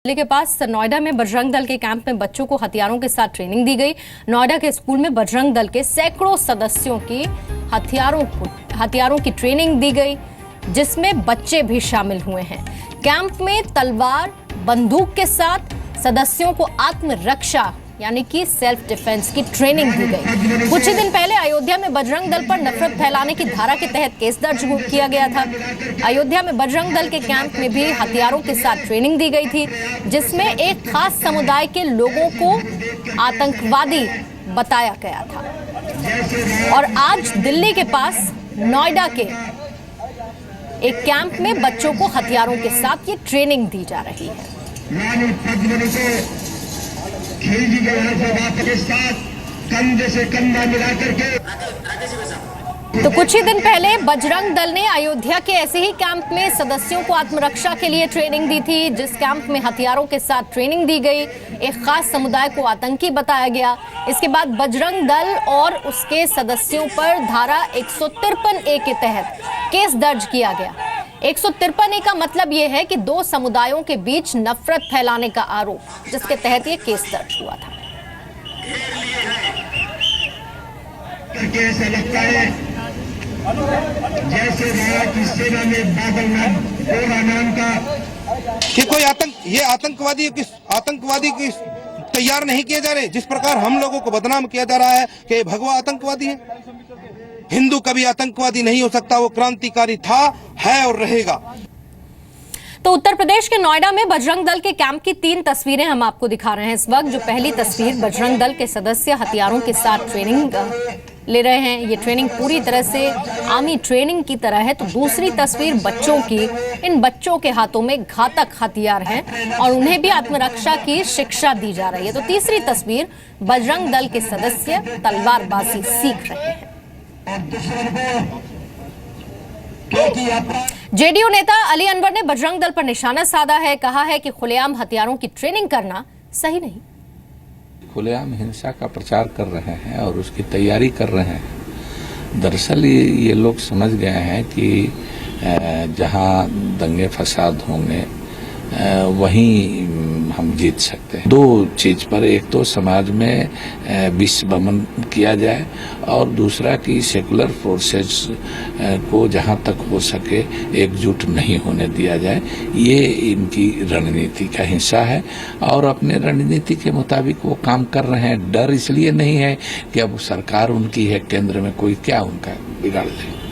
दिल्ली के पास नोएडा में बजरंग दल के कैंप में बच्चों को हथियारों के साथ ट्रेनिंग दी गई। नोएडा के स्कूल में बजरंग दल के सैकड़ों सदस्यों की हथियारों की ट्रेनिंग दी गई, जिसमें बच्चे भी शामिल हुए हैं। कैंप में तलवार, बंदूक के साथ सदस्यों को आत्मरक्षा यानी कि सेल्फ डिफेंस की ट्रेनिंग दी गई। कुछ ही दिन पहले अयोध्या में बजरंग दल पर नफरत फैलाने की धारा के तहत केस दर्ज किया गया था। अयोध्या में बजरंग दल के कैंप में भी हथियारों के साथ ट्रेनिंग दी गई थी, जिसमें एक खास समुदाय के लोगों को आतंकवादी बताया गया था। और आज दिल्ली के पास नोएडा के एक कैंप में बच्चों को हथियारों के साथ ये ट्रेनिंग दी जा रही है। कंधे से कंधा मिलाकर के तो कुछ ही दिन पहले बजरंग दल ने अयोध्या के ऐसे ही कैंप में सदस्यों को आत्मरक्षा के लिए ट्रेनिंग दी थी, जिस कैंप में हथियारों के साथ ट्रेनिंग दी गई। एक खास समुदाय को आतंकी बताया गया। इसके बाद बजरंग दल और उसके सदस्यों पर धारा 153A के तहत केस दर्ज किया गया। 153A का मतलब यह है कि दो समुदायों के बीच नफरत फैलाने का आरोप, जिसके तहत यह केस दर्ज हुआ था। ऐसा लगता है जैसे की सेना में बादल नाम का कि कोई आतंकवादी की तैयार नहीं किए जा रहे। जिस प्रकार हम लोगों को बदनाम किया जा रहा है कि ये भगवा आतंकवादी है। हिंदू कभी आतंकवादी नहीं हो सकता, वो क्रांतिकारी था, है और रहेगा। तो उत्तर प्रदेश के नोएडा में बजरंग दल के कैंप की 3 तस्वीरें हम आपको दिखा रहे हैं इस वक्त। जो पहली तस्वीर, बजरंग दल के सदस्य हथियारों के साथ ट्रेनिंग ले रहे हैं। ये ट्रेनिंग पूरी तरह से आर्मी ट्रेनिंग की तरह है। तो दूसरी तस्वीर बच्चों की, इन बच्चों के हाथों में घातक हथियार हैं और उन्हें भी आत्मरक्षा की शिक्षा दी जा रही है। तो तीसरी तस्वीर, बजरंग दल के सदस्य तलवारबाजी सीख रहे हैं। जेडीयू नेता अली अनवर ने बजरंग दल पर निशाना साधा है। कहा है कि खुलेआम हथियारों की ट्रेनिंग करना सही नहीं। खुलेआम हिंसा का प्रचार कर रहे हैं और उसकी तैयारी कर रहे हैं। दरअसल ये लोग समझ गए हैं कि जहां दंगे फसाद होंगे वहीं हम जीत सकते हैं। 2 चीज पर, एक तो समाज में विष वमन किया जाए और दूसरा कि सेकुलर फोर्सेस को जहां तक हो सके एकजुट नहीं होने दिया जाए। ये इनकी रणनीति का हिस्सा है और अपने रणनीति के मुताबिक वो काम कर रहे हैं। डर इसलिए नहीं है कि अब सरकार उनकी है, केंद्र में कोई क्या उनका बिगाड़ दे।